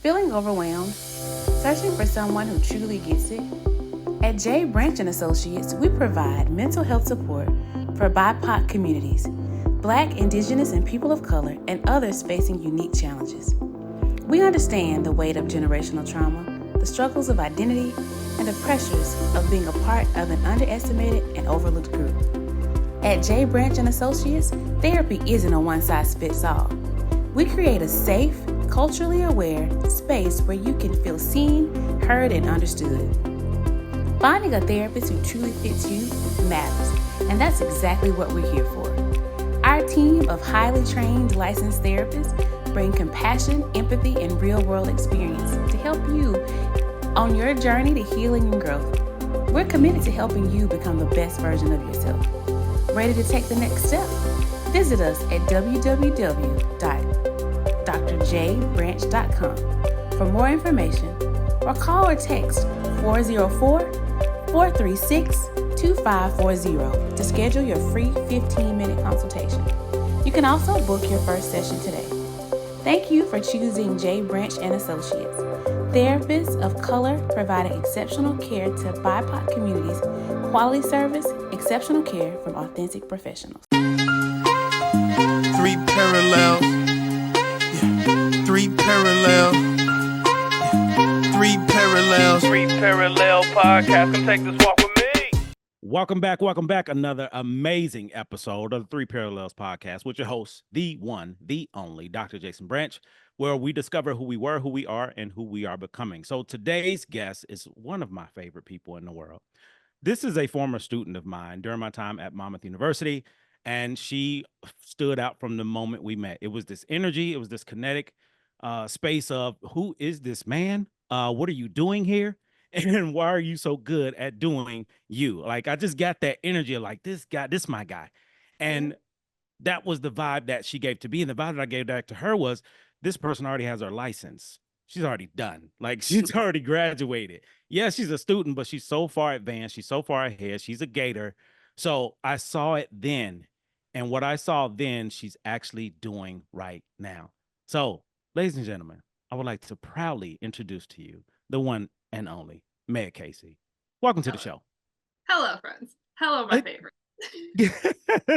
Feeling overwhelmed? Searching for someone who truly gets it? At J. Branch and Associates, we provide mental health support for BIPOC communities, Black, Indigenous, and people of color, and others facing unique challenges. We understand the weight of generational trauma, the struggles of identity, and the pressures of being a part of an underestimated and overlooked group. At J. Branch and Associates, therapy isn't a one-size-fits-all. We create a safe, culturally aware space where you can feel seen, heard, and understood. Finding a therapist who truly fits you matters, and that's exactly what we're here for. Our team of highly trained licensed therapists bring compassion, empathy, and real-world experience to help you on your journey to healing and growth. We're committed to helping you become the best version of yourself. Ready to take the next step? Visit us at www.drjbranch.com for more information, or call or text 404-436-2540 to schedule your free 15-minute consultation. You can also book your first session today. Thank you for choosing J. Branch and Associates, therapists of color providing exceptional care to BIPOC communities, quality service, exceptional care from authentic professionals. Three parallels. Yeah. Three parallels. Yeah. Three parallels. Three Parallel Podcast. Come take this walk with me. Welcome back. Another amazing episode of the Three Parallels Podcast with your host, the one, the only, Dr. Jason Branch, where we discover who we were, who we are, and who we are becoming. So today's guest is one of my favorite people in the world. This is a former student of mine during my time at Monmouth University, and she stood out from the moment we met. It was this energy, it was this kinetic space of, who is this man? What are you doing here? And why are you so good at doing you? Like, I just got that energy of like, this guy, this my guy. And that was the vibe that she gave to me. And the vibe that I gave back to her was, this person already has her license. She's already done. Like, she's already graduated. Yes, she's a student, but she's so far advanced. She's so far ahead. She's a Gator. So I saw it then. And what I saw then, she's actually doing right now. So, ladies and gentlemen, I would like to proudly introduce to you the one and only Meghan Casey. Welcome to the show. Hello, friends. Hello, my favorite.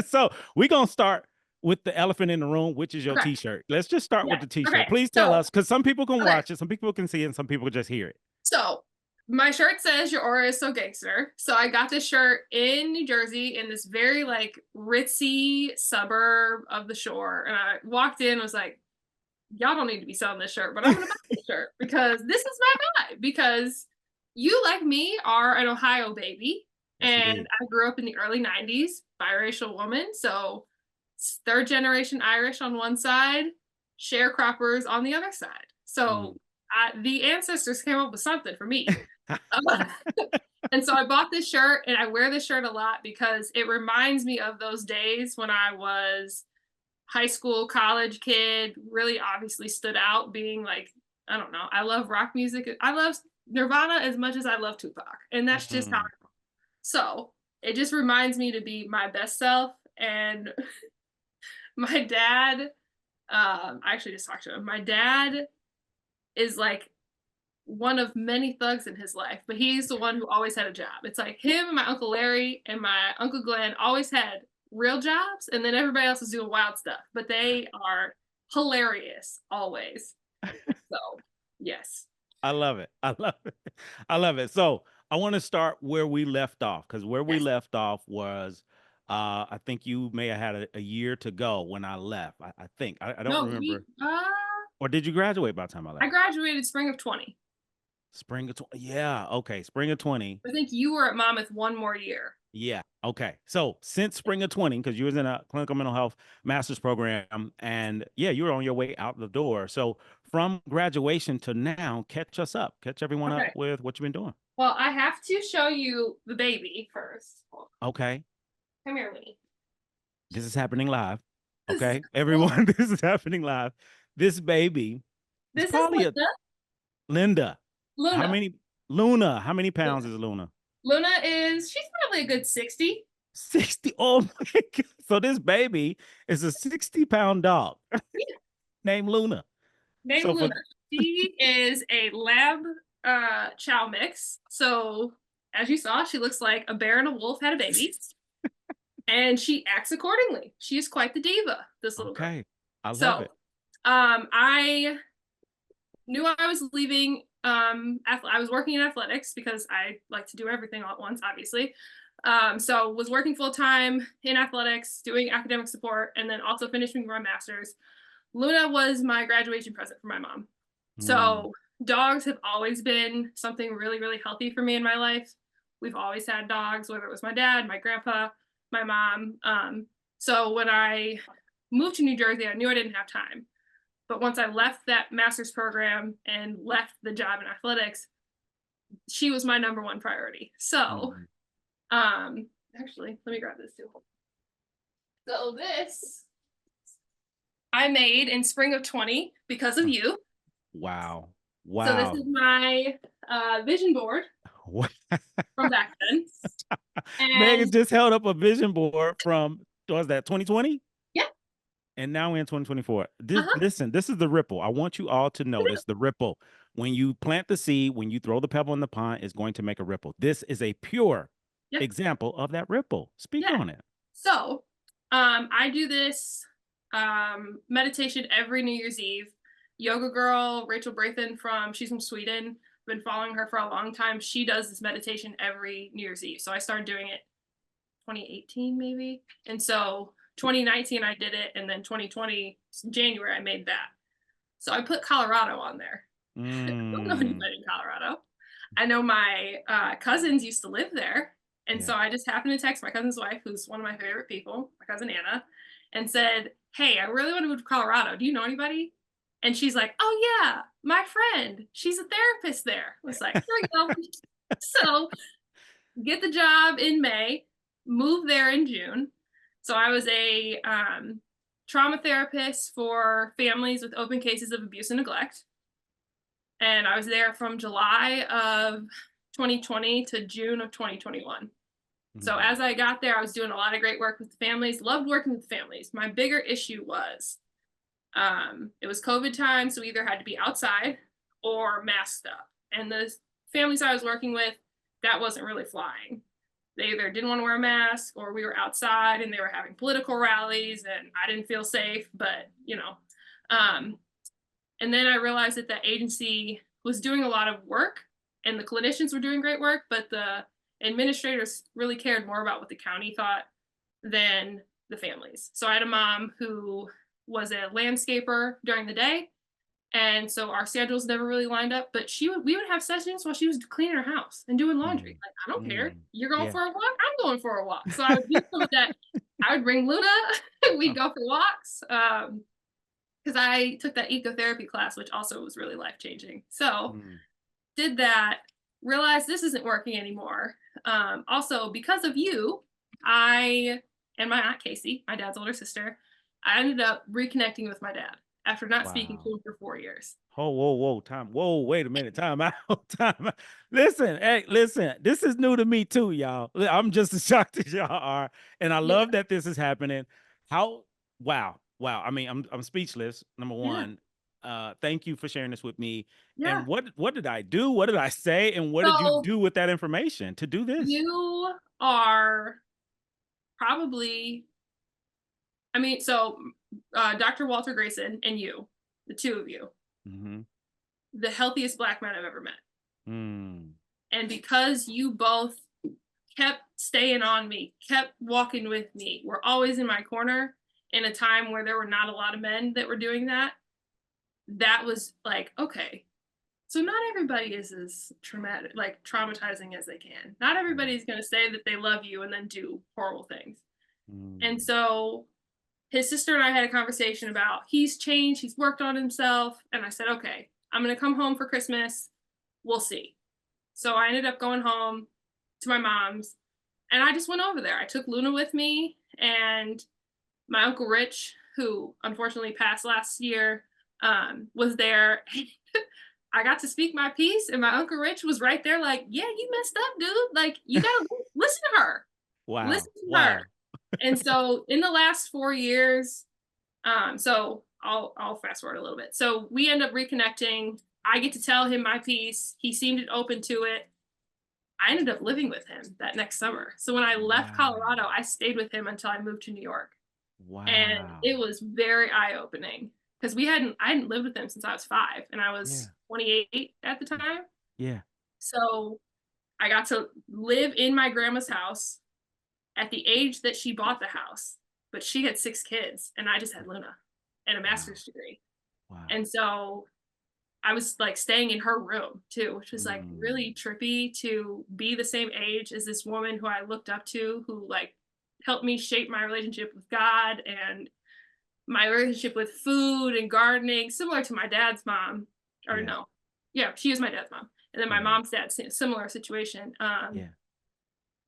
So we're going to start with the elephant in the room, which is your Okay. T-shirt. Let's just start with the T-shirt. Okay. Please tell So- us, because some people can Okay. watch it, some people can see it, and some people just hear it. So, my shirt says your aura is so gangster. So I got this shirt in New Jersey in this very like ritzy suburb of the shore. And I walked in and was like, y'all don't need to be selling this shirt, but I'm going to buy this shirt because this is my vibe. Because you, like me, are an Ohio baby. Yes, And indeed. I grew up in the early 90s, biracial woman. So third generation Irish on one side, sharecroppers on the other side. So the ancestors came up with something for me. And so I bought this shirt, and I wear this shirt a lot because it reminds me of those days when I was high school, college kid, really obviously stood out being like, I don't know, I love rock music. I love Nirvana as much as I love Tupac. And that's just how I am. So it just reminds me to be my best self. And my dad, I actually just talked to him. My dad is like one of many thugs in his life, but he's the one who always had a job. It's like him and my Uncle Larry and my Uncle Glenn always had real jobs, and then everybody else is doing wild stuff, but they are hilarious always. So yes. I love it. I love it. So I want to start where we left off, because where we left off was, I think you may have had a year to go when I left. I think. I don't remember. Or did you graduate by the time I left? I graduated spring of 20. Spring of 20. Yeah. Okay. Spring of 20. I think you were at Monmouth one more year. Yeah. Okay. So since spring of 20, because you was in a clinical mental health master's program, and yeah, you were on your way out the door. So from graduation to now, catch everyone up with what you've been doing. Well, I have to show you the baby first. Okay. Come here, Winnie. This is happening live. Okay. Everyone, this is happening live. This baby. This is probably Linda. Linda. Luna. How many pounds is Luna? Luna she's probably a good 60. 60. Oh my God. So this baby is a 60-pound dog named Luna. Named So Luna. She is a lab chow mix. So as you saw, she looks like a bear and a wolf had a baby. And she acts accordingly. She is quite the diva, this little girl. Okay. I love So it. I knew I was leaving. I was working in athletics because I like to do everything all at once, obviously. So was working full time in athletics, doing academic support, and then also finishing my master's. Luna was my graduation present for my mom. So dogs have always been something really, really healthy for me in my life. We've always had dogs, whether it was my dad, my grandpa, my mom. So when I moved to New Jersey, I knew I didn't have time. But once I left that master's program and left the job in athletics, she was my number one priority. So, actually, let me grab this too. So this I made in spring of 20 because of you. Wow. So this is my vision board from back then. Megan And just held up a vision board from, was that 2020? yeah. And now we're in 2024. Listen, this is the ripple. I want you all to notice the ripple. When you plant the seed, when you throw the pebble in the pond, it's going to make a ripple. This is a pure example of that ripple. Speak on it. So I do this meditation every New Year's Eve. Yoga girl, Rachel Brathen she's from Sweden. I've been following her for a long time. She does this meditation every New Year's Eve. So I started doing it 2018 maybe. And so 2019 I did it, and then 2020 January I made that. So I put Colorado on there. I don't know anybody in Colorado. I know my cousins used to live there. And so I just happened to text my cousin's wife, who's one of my favorite people, my cousin Anna, and said, hey, I really want to move to Colorado. Do you know anybody? And she's like, oh yeah, my friend. She's a therapist there. I was like, here we go. So get the job in May, move there in June. So I was a trauma therapist for families with open cases of abuse and neglect. And I was there from July of 2020 to June of 2021. So as I got there, I was doing a lot of great work with the families, loved working with families. My bigger issue was it was COVID time, so we either had to be outside or masked up. And the families I was working with, that wasn't really flying. They either didn't want to wear a mask, or we were outside and they were having political rallies and I didn't feel safe, but you know. And then I realized that that agency was doing a lot of work and the clinicians were doing great work, but the administrators really cared more about what the county thought than the families. So I had a mom who was a landscaper during the day, and so our schedules never really lined up, but we would have sessions while she was cleaning her house and doing laundry. Like, I don't care. You're going for a walk? I'm going for a walk. So I would do some of that. I would bring Luna. We'd go for walks. Because I took that ecotherapy class, which also was really life-changing. So did that, realized this isn't working anymore. Also, because of you, I and my Aunt Casey, my dad's older sister, I ended up reconnecting with my dad after not speaking to him for 4 years. Oh, whoa, wait a minute, time out. Listen, this is new to me too, y'all. I'm just as shocked as y'all are. And I love that this is happening. Wow. I mean, I'm speechless, number one. Thank you for sharing this with me. And what did I do? What did I say? And what did you do with that information to do this? You are probably, Dr. Walter Grayson and you, the two of you, the healthiest Black men I've ever met. And because you both kept staying on me, kept walking with me, were always in my corner in a time where there were not a lot of men that were doing that, that was like, okay, so not everybody is as traumatizing as they can. Not everybody's going to say that they love you and then do horrible things. And so his sister and I had a conversation about he's changed, he's worked on himself. And I said, okay, I'm going to come home for Christmas. We'll see. So I ended up going home to my mom's, and I just went over there. I took Luna with me, and my Uncle Rich, who unfortunately passed last year, was there. I got to speak my piece, and my Uncle Rich was right there like, yeah, you messed up, dude. Like, you gotta listen to her. Wow. Listen to her. And so in the last 4 years, so I'll fast forward a little bit. So we end up reconnecting. I get to tell him my piece. He seemed open to it. I ended up living with him that next summer. So when I left Colorado, Wow. I stayed with him until I moved to New York. And Wow. it was very eye-opening because I hadn't lived with him since I was 5 and I Yeah. was 28 at the time. Yeah. So I got to live in my grandma's house at the age that she bought the house, but she had 6 kids and I just had Luna and a Wow. master's degree. Wow. And so I was like staying in her room too, which was like really trippy to be the same age as this woman who I looked up to, who like helped me shape my relationship with God and my relationship with food and gardening, similar to my dad's mom. Or Yeah. no, yeah, she was my dad's mom. And then my mom's dad, similar situation. Yeah.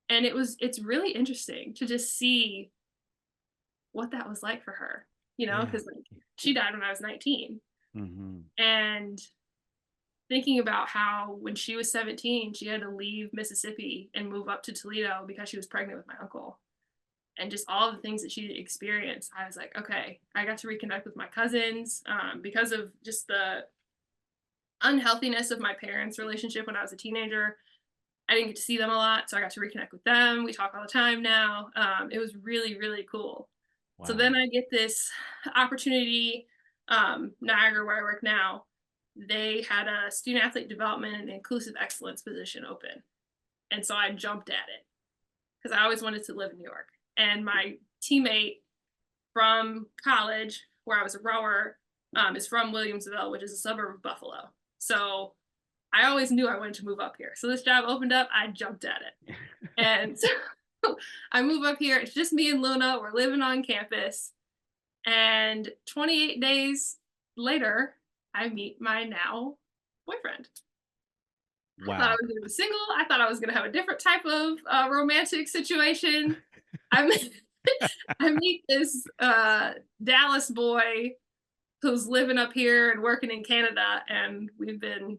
And it's really interesting to just see what that was like for her, Yeah. because like she died when I was 19. Mm-hmm. And thinking about how when she was 17, she had to leave Mississippi and move up to Toledo because she was pregnant with my uncle. And just all the things that she experienced, I was like, okay, I got to reconnect with my cousins because of just the unhealthiness of my parents' relationship when I was a teenager. I didn't get to see them a lot, so I got to reconnect with them. We talk all the time now. It was really, really cool. Wow. So then I get this opportunity, Niagara, where I work now. They had a student athlete development and inclusive excellence position open. And so I jumped at it because I always wanted to live in New York. And my teammate from college, where I was a rower, is from Williamsville, which is a suburb of Buffalo. So I always knew I wanted to move up here. So this job opened up, I jumped at it. And so I move up here. It's just me and Luna. We're living on campus. And 28 days later, I meet my now boyfriend. I thought I Wow. was going to be single. I thought I was going to have a different type of romantic situation. I meet, I meet this Dallas boy who's living up here and working in Canada, and we've been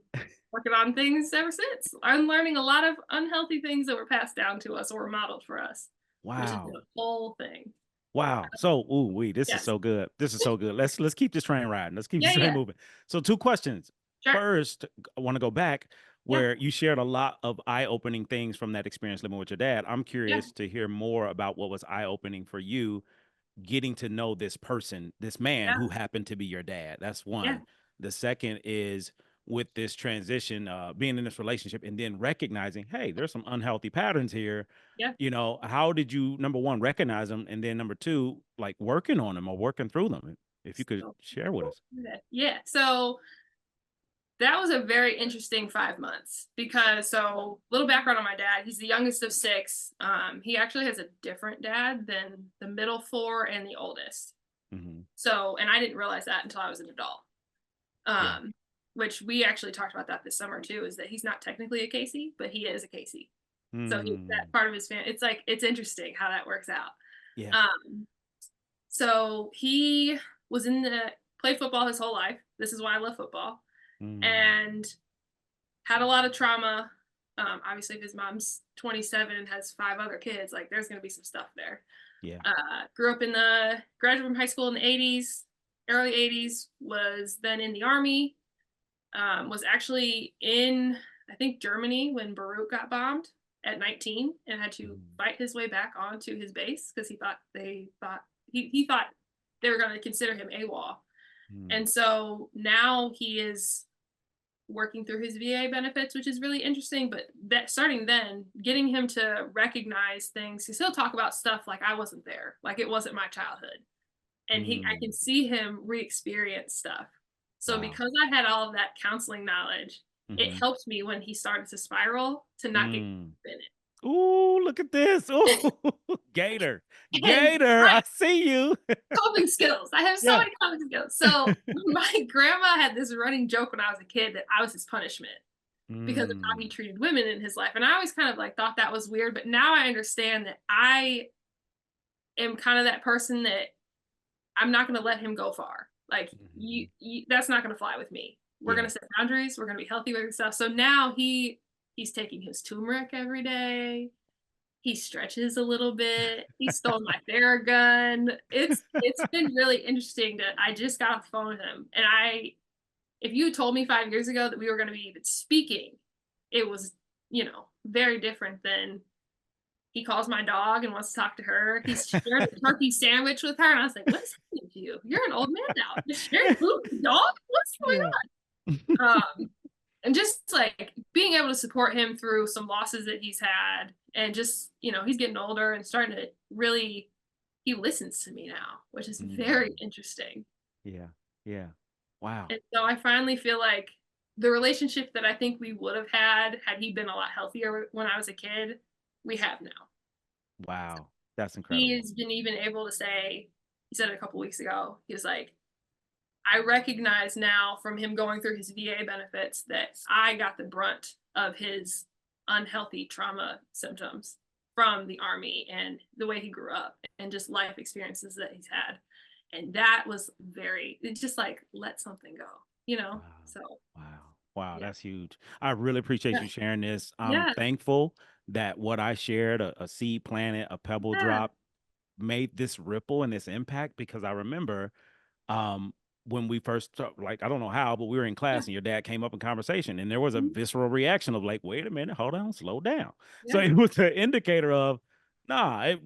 working on things ever since. I'm learning a lot of unhealthy things that were passed down to us or were modeled for us, which is Wow. the whole thing. Wow. So, this is Yes. so good. This is so good. Let's keep this train riding. Let's keep Yeah, this train yeah. moving. So, 2 questions. Sure. First, I want to go back Yeah. where you shared a lot of eye-opening things from that experience living with your dad. I'm Yeah. curious to hear more about what was eye-opening for you getting to know this person, this man Yeah. who happened to be your dad. That's one. Yeah. The second is with this transition, being in this relationship and then recognizing, hey, there's some unhealthy patterns here. Yeah. How did you, number one, recognize them? And then number two, like working on them or working through them? If you could So, share with us. yeah. So that was a very interesting 5 months because little background on my dad. He's the youngest of 6. He actually has a different dad than the middle 4 and the oldest. Mm-hmm. So, and I didn't realize that until I was an adult. Yeah. Which we actually talked about that this summer too, is that he's not technically a Casey, but he is a Casey. So he's that part of his family. It's interesting how that works out. Yeah. So he was played football his whole life. This is why I love football. And had a lot of trauma. Obviously, if his mom's 27 and has 5 other kids, like there's going to be some stuff there. Yeah. Grew up graduated from high school in the 80s, early 80s, was then in the Army, was actually in, I think, Germany when Beirut got bombed at 19 and had to fight his way back onto his base because he thought they were going to consider him AWOL. And so now he is working through his VA benefits, which is really interesting. But that starting then, getting him to recognize things, because he'll talk about stuff like I wasn't there, like it wasn't my childhood. And I can see him re-experience stuff. So because I had all of that counseling knowledge, it helped me when he started to spiral to not get in it. Ooh, look at this. Ooh, Gator. Gator, I see you. Coping skills. I have so many coping skills. So my grandma had this running joke when I was a kid that I was his punishment because of how he treated women in his life. And I always kind of like thought that was weird, but now I understand that I am kind of that person that I'm not going to let him go far. Like you that's not going to fly with me. We're going to set boundaries. We're going to be healthy with stuff. So now he's taking his turmeric every day. he stretches a little bit. He stole my Theragun. It's been really interesting to I just got off the phone with him. And if you had told me 5 years ago that we were gonna be even speaking, it was, very different than he calls my dog and wants to talk to her. He's shared a turkey sandwich with her, and I was like, "What is happening to you? You're an old man now. You're sharing food with a dog? What's going Yeah. on?" And just like being able to support him through some losses that he's had, and just, he's getting older and starting to really he listens to me now, which is very Mm. interesting. Yeah. Yeah. Wow. And so I finally feel like the relationship that I think we would have had he been a lot healthier when I was a kid, we have now. Wow. That's incredible. He's been even able to say, he said it a couple weeks ago, he was like, I recognize now from him going through his VA benefits that I got the brunt of his unhealthy trauma symptoms from the Army and the way he grew up and just life experiences that he's had. And that was it just like let something go. Wow. So Wow. Wow. yeah. That's huge. I really appreciate Yeah. you sharing this. I'm Yeah. thankful that what I shared, a seed planted, a pebble Yeah. drop, made this ripple and this impact, because I remember um when we first like, I don't know how, but we were in Yeah. class and your dad came up in conversation and there was a Mhm. visceral reaction of like, wait a minute, hold on, slow down. So Yeah. it was an indicator of, nah, it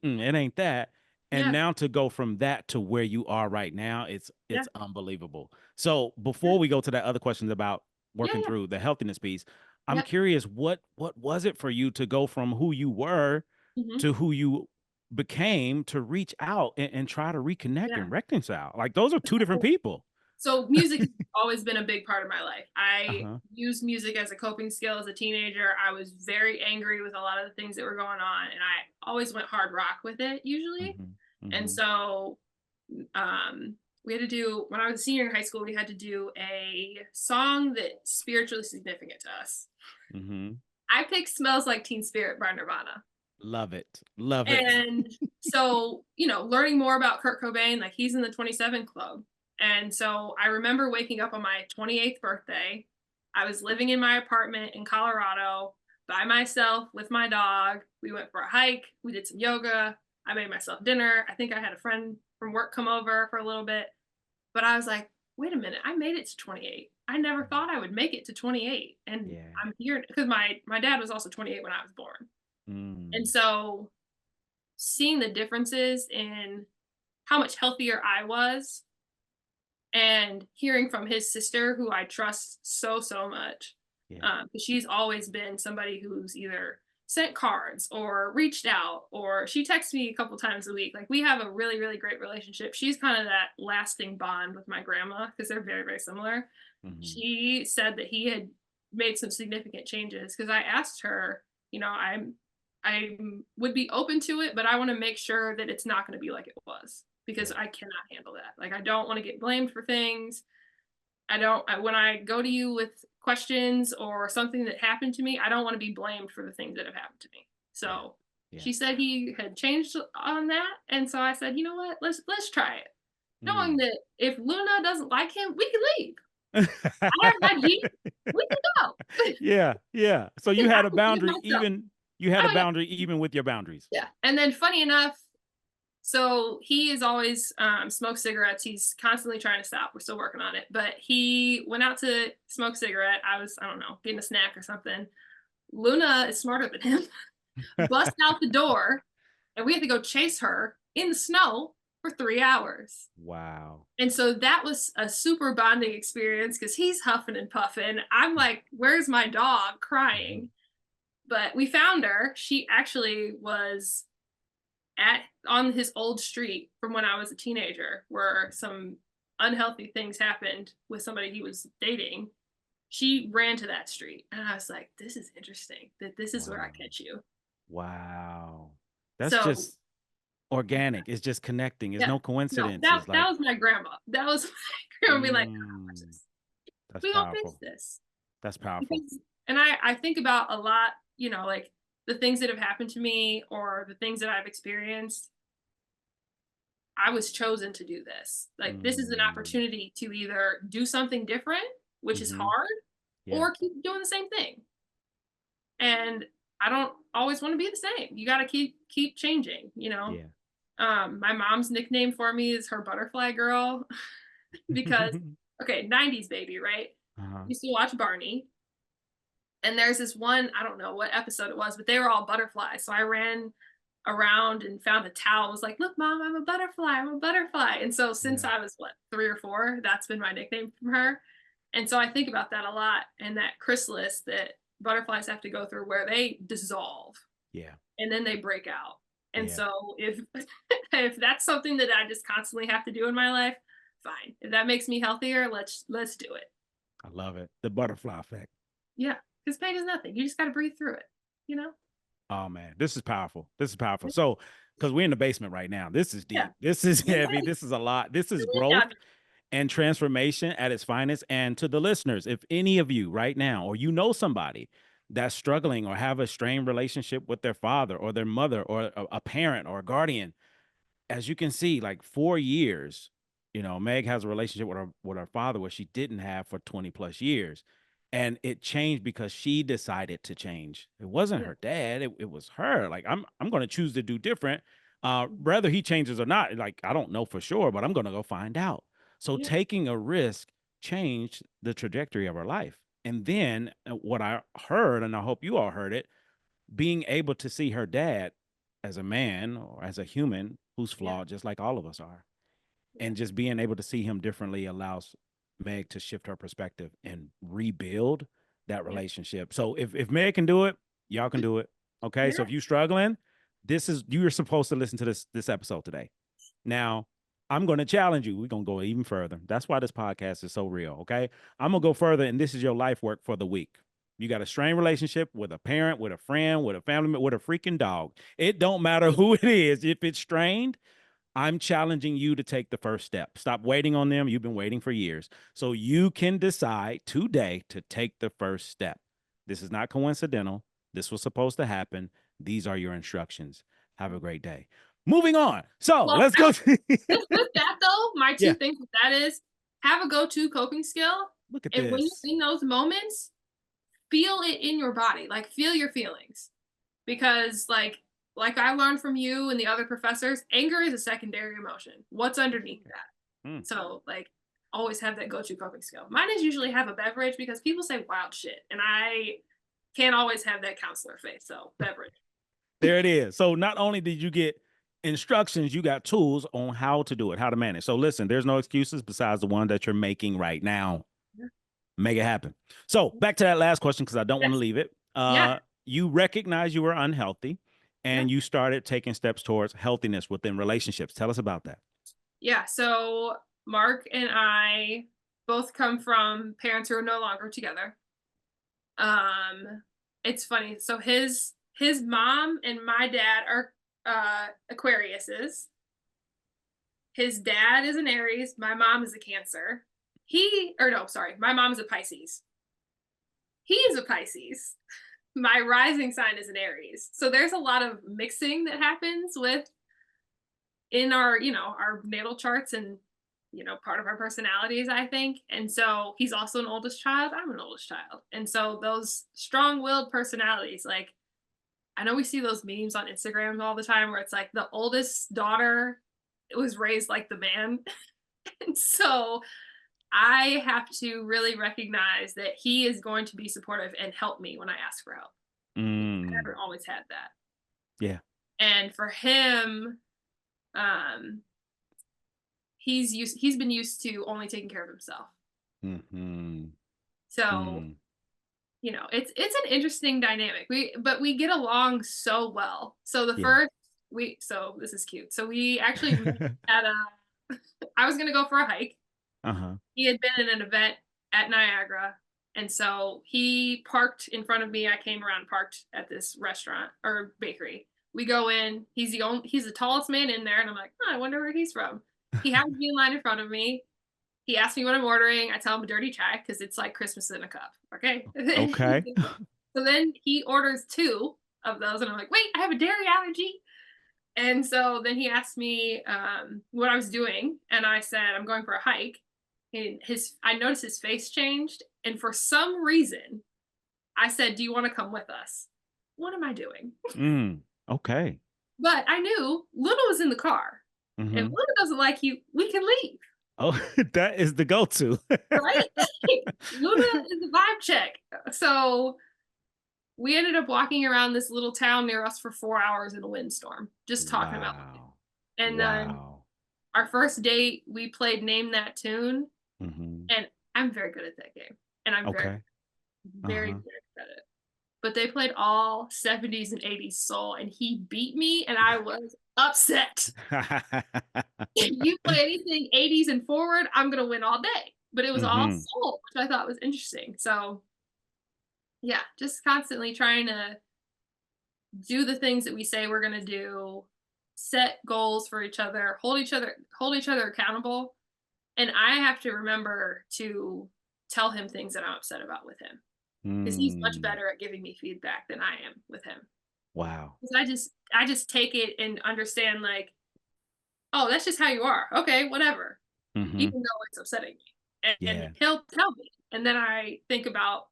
ain't that. And Yeah. now to go from that to where you are right now, Yeah. it's unbelievable. So Yeah. before we go to that other questions about Yeah. working Yeah. through the healthiness piece, I'm Yep. curious, what was it for you to go from who you were Mhm. to who you became, to reach out and try to reconnect Yeah. and reconcile? Like, those are two different people. So music has always been a big part of my life. I Uh-huh. used music as a coping skill as a teenager. I was very angry with a lot of the things that were going on, and I always went hard rock with it usually. Mhm. And Mhm. so, we had to do when I was a senior in high school. We had to do a song that's spiritually significant to us. Mhm. I picked "Smells Like Teen Spirit" by Nirvana. Love it. Love it. And so, learning more about Kurt Cobain, like he's in the 27 Club. And so I remember waking up on my 28th birthday. I was living in my apartment in Colorado by myself with my dog. We went for a hike. We did some yoga. I made myself dinner. I think I had a friend from work come over for a little bit. But I was like, wait a minute, I made it to 28. I never thought I would make it to 28. And Yeah. I'm here because my dad was also 28 when I was born. And Mm. so seeing the differences in how much healthier I was and hearing from his sister, who I trust so, so much, Yeah. because she's always been somebody who's either sent cards or reached out, or she texts me a couple times a week. Like we have a really, really great relationship. She's kind of that lasting bond with my grandma because they're very, very similar. Mhm. She said that he had made some significant changes because I asked her, I would be open to it, but I want to make sure that it's not going to be like it was because Yeah. I cannot handle that. Like I don't want to get blamed for things. When I go to you with questions or something that happened to me, I don't want to be blamed for the things that have happened to me. Yeah. So Yeah. she said he had changed on that, and so I said, you know what, let's try it, knowing Mm. that if Luna doesn't like him, we can leave. I have my Jeep. We can go. Yeah. Yeah. So I you had a can do it boundary, myself. even you had a Oh yeah, boundary even with your boundaries. yeah. And then funny enough, so he is always smokes cigarettes. He's constantly trying to stop. We're still working on it. But he went out to smoke cigarette. I don't know, getting a snack or something. Luna is smarter than him. Bust out the door, and we had to go chase her in the snow for 3 hours. Wow. And so that was a super bonding experience because he's huffing and puffing. I'm like, where's my dog Mhm. crying? But we found her. She actually was on his old street from when I was a teenager, where some unhealthy things happened with somebody he was dating. She ran to that street, and I was like, "This is interesting. That this is where I Wow. catch you." Wow. That's So just organic. It's just connecting. It's yeah, no no, that coincidences. that Like, was my grandma. That was my grandma. Be like, "I don't watch mm, this. that's We don't fix powerful. this." That's powerful. Because, and I think about a lot, like the things that have happened to me or the things that I've experienced. I was chosen to do this. Like, this is an Mm. opportunity to either do something different, which is Mhm. hard, Yeah. or keep doing the same thing. And I don't always want to be the same. You got to keep changing, you know. Yeah. My mom's nickname for me is her butterfly girl because okay, 90s baby, right? Uh-huh. Used to watch Barney. And there's this one, I don't know what episode it was, but they were all butterflies. So I ran around and found a towel. Was like, look, mom, I'm a butterfly. I'm a butterfly. And so since Yeah. I was what, 3 or 4, that's been my nickname from her. And so I think about that a lot and that chrysalis that butterflies have to go through where they dissolve Yeah. and then they break out. And Yeah. so if if that's something that I just constantly have to do in my life, fine. If that makes me healthier, let's do it. I love it. The butterfly effect. Yeah. Because pain is nothing. You just got to breathe through it, you know? Oh man, this is powerful. This is powerful. So, because we're in the basement right now, this is deep. Yeah. This is heavy. This is a lot. This is growth and transformation at its finest. And to the listeners, if any of you right now, or you know somebody that's struggling or have a strained relationship with their father or their mother or a parent or a guardian, as you can see, like 4 years, Meg has a relationship with her father where she didn't have for 20 plus years. And it changed because she decided to change. It wasn't her dad, it was her. Like, I'm gonna choose to do different. Whether he changes or not, like, I don't know for sure, but I'm gonna go find out. So taking a risk changed the trajectory of her life. And then what I heard, and I hope you all heard it, being able to see her dad as a man or as a human who's flawed, just like all of us are, and just being able to see him differently allows Meg to shift her perspective and rebuild that relationship. So if Meg can do it, y'all can do it. Okay. So if you're struggling, you're supposed to listen to this episode today. Now, I'm going to challenge you. We're going to go even further. That's why this podcast is so real. Okay. I'm going to go further, and this is your life work for the week. You got a strained relationship with a parent, with a friend, with a family member, with a freaking dog. It don't matter who it is. If it's strained, I'm challenging you to take the first step. Stop waiting on them. You've been waiting for years. So you can decide today to take the first step. This is not coincidental. This was supposed to happen. These are your instructions. Have a great day. Moving on. So let's go. With that though, my two things with that is have a go-to coping skill. Look at and this. When you're in those moments, feel it in your body. Like feel your feelings. Because like I learned from you and the other professors, anger is a secondary emotion. What's underneath that? So like always have that go-to coping skill. Mine is usually have a beverage because people say wild shit and I can't always have that counselor face. So beverage. There it is. So not only did you get instructions, you got tools on how to do it, how to manage. So listen, there's no excuses besides the one that you're making right now. Make it happen. So back to that last question, because I don't want to leave it. You recognize you were unhealthy and you started taking steps towards healthiness within relationships. Tell us about that. Yeah. So Mark and I both come from parents who are no longer together. It's funny. So his mom and my dad are Aquariuses. His dad is an Aries. My mom is a Cancer. My mom is a Pisces. He is a Pisces. My rising sign is an Aries. So there's a lot of mixing that happens in our natal charts and, part of our personalities, I think. And so he's also an oldest child. I'm an oldest child. And so those strong-willed personalities, like, I know we see those memes on Instagram all the time where it's like the oldest daughter was raised like the man. And so I have to really recognize that he is going to be supportive and help me when I ask for help. I never always had that. Yeah. And for him, he's been used to only taking care of himself. So, it's an interesting dynamic. But we get along so well. So so this is cute. So we actually met I was gonna go for a hike. He had been in an event at Niagara, and so he parked in front of me. I came around, parked at this restaurant or bakery. We go in. He's the tallest man in there, and I'm like, I wonder where he's from. He happens to be in line in front of me. He asked me what I'm ordering. I tell him a dirty chai because it's like Christmas in a cup. Okay. Okay. So then he orders 2 of those, and I'm like, wait, I have a dairy allergy. And so then he asked me what I was doing, and I said, I'm going for a hike. And I noticed his face changed, and for some reason, I said, do you want to come with us? what am I doing? Okay. But I knew Luna was in the car. If Mm-hmm. Luna doesn't like you, we can leave, Oh, that is the go-to. right? Luna is a vibe check. So we ended up walking around this little town near us for 4 hours in a windstorm, just talking about life. Wow. And then Wow. our first date, we played Name That Tune, Mm-hmm. and I'm very good at that game, and I'm very, Okay. very, Uh-huh. very good at it. But they played all 70s and 80s soul, and he beat me, and I was upset. You play anything 80s and forward, I'm gonna win all day. But it was all Mm-hmm. soul, which I thought was interesting. So yeah, just constantly trying to do the things that we say we're gonna do, set goals for each other, hold each other accountable. And I have to remember to tell him things that I'm upset about with him. Because he's much Mm. better at giving me feedback than I am with him. Wow. 'Cause I just take it and understand like, oh, that's just how you are. Okay, whatever. Mm-hmm. Even though it's upsetting me. And Yeah. he'll tell me. And then I think about,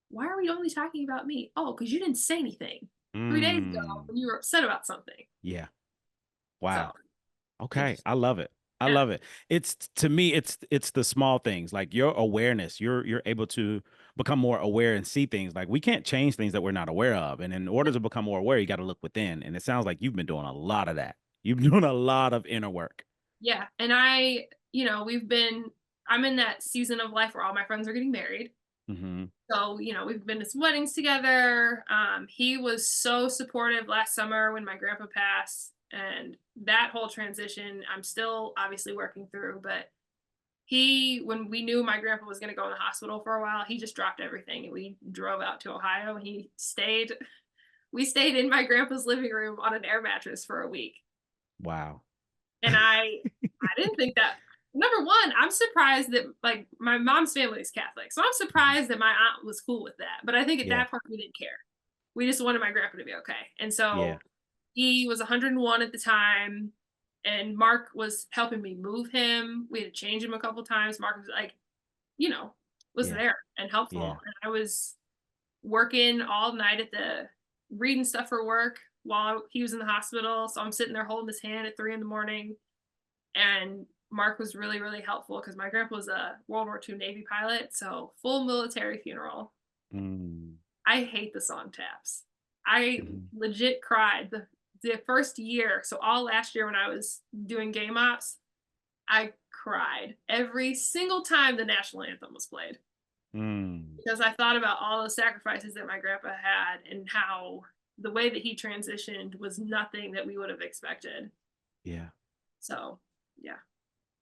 why are we only talking about me? Oh, because you didn't say anything 3 days ago Mm. when you were upset about something. Yeah. So Wow. Okay. interesting. I love it. I Yeah. love it. It's to me, it's the small things, like your awareness. You're able to become more aware and see things. Like we can't change things that we're not aware of. And in order to become more aware, you got to look within. And it sounds like you've been doing a lot of that. You've been doing a lot of inner work. Yeah. And I'm in that season of life where all my friends are getting married. Mm-hmm. So, we've been to some weddings together. He was so supportive last summer when my grandpa passed, and that whole transition, I'm still obviously working through. But when we knew my grandpa was going to go in the hospital for a while, he just dropped everything and we drove out to Ohio. And we stayed in my grandpa's living room on an air mattress for a week. Wow. And I didn't think that. Number one, I'm surprised that like my mom's family is Catholic, so I'm surprised that my aunt was cool with that. But I think at Yeah. that point we didn't care. We just wanted my grandpa to be okay. And Yeah. so he was 101 at the time, and Mark was helping me move him. We had to change him a couple times. Mark was like, was Yeah. there and helpful. Yeah. And I was working all night reading stuff for work while he was in the hospital. So I'm sitting there holding his hand at 3 a.m. And Mark was really, really helpful because my grandpa was a World War II Navy pilot, so full military funeral. Mm. I hate the song Taps. I Mhm. legit cried the first year. So all last year when I was doing game ops, I cried every single time the national anthem was played Mm. because I thought about all the sacrifices that my grandpa had and how the way that he transitioned was nothing that we would have expected. Yeah. So, yeah.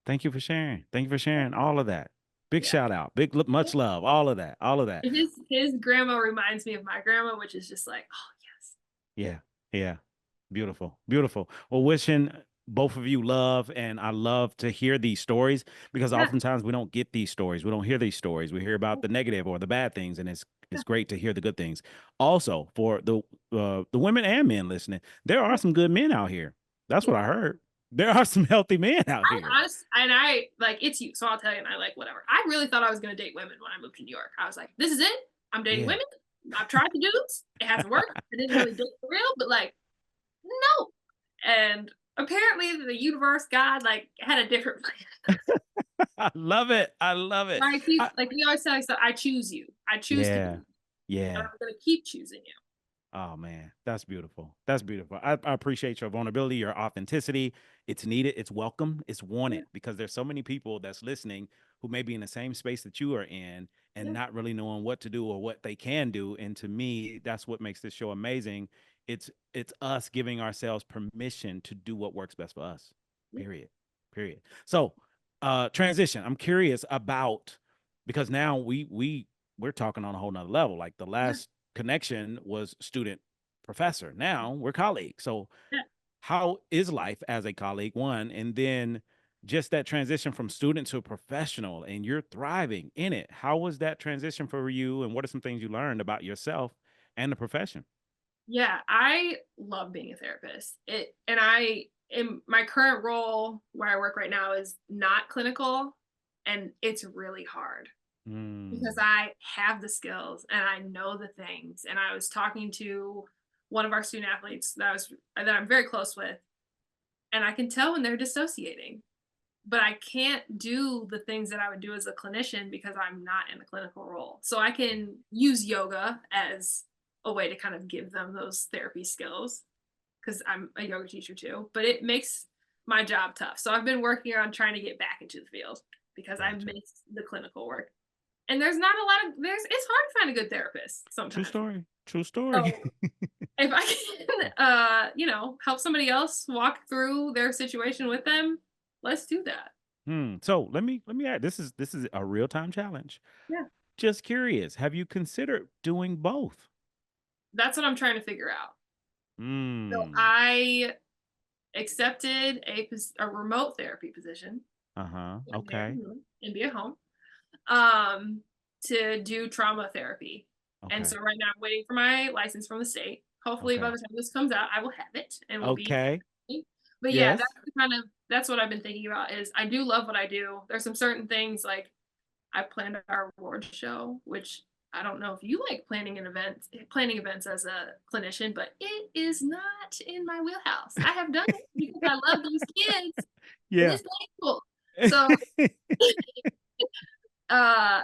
Thank you for sharing. Thank you for sharing all of that. Big Yeah. shout out. Much love. All of that. All of that. His grandma reminds me of my grandma, which is just like, oh yes. Yeah. Yeah. Beautiful. Beautiful. Well, wishing both of you love, and I love to hear these stories because Yeah. oftentimes we don't get these stories. We don't hear these stories. We hear about the negative or the bad things, and it's great to hear the good things. Also, for the women and men listening, there are some good men out here. That's what I heard. There are some healthy men out here. I like it's you, so I'll tell you, and I like whatever. I really thought I was gonna date women when I moved to New York. I was like, this is it. I'm dating Yeah. women. I've tried the dudes. It hasn't worked. I didn't really date for real, but like, no. And apparently the universe, God, like had a different plan. I love it. I love it. Like we always tell each other, I choose you. I choose to be Yeah. you. And Yeah. I'm gonna keep choosing you. Oh man, that's beautiful. That's beautiful. I appreciate your vulnerability, your authenticity. It's needed, it's welcome, it's Yeah. wanted because there's so many people that's listening who may be in the same space that you are in and Yeah. not really knowing what to do or what they can do. And to me, that's what makes this show amazing. It's us giving ourselves permission to do what works best for us. Yeah. Period. Period. So, transition. I'm curious about because now we're talking on a whole nother level. Like the Yeah. last connection was student professor. Now we're colleagues. So Yeah. how is life as a colleague, one, and then just that transition from student to professional and you're thriving in it. How was that transition for you? And what are some things you learned about yourself and the profession? Yeah, I love being a therapist. I in my current role where I work right now is not clinical, and it's really hard because Mm, I have the skills and I know the things. And I was talking to one of our student athletes that I'm very close with, and I can tell when they're dissociating. But I can't do the things that I would do as a clinician because I'm not in a clinical role. So I can use yoga as a way to kind of give them those therapy skills because I'm a yoga teacher too, but it makes my job tough. So I've been working on trying to get back into the field because I Gotcha. miss the clinical work. And there's not a lot of it's hard to find a good therapist True sometimes. story. True story. So if I can help somebody else walk through their situation with them, let's do that. So let me add, this is a real-time challenge. Yeah. Just curious, have you considered doing both? That's what I'm trying to figure out. So Hmm. I accepted a remote therapy position Uh-huh. in Okay. and be at home to do trauma therapy. And Okay. so right now I'm waiting for my license from the state. Hopefully by Okay. the time this comes out, I will have it and will be. Okay. But yeah, Yes. that's what I've been thinking about is I do love what I do. There's some certain things like I planned our award show, which I don't know if you like planning events as a clinician, but it is not in my wheelhouse. I have done it because I love those kids. It Yeah. is painful. So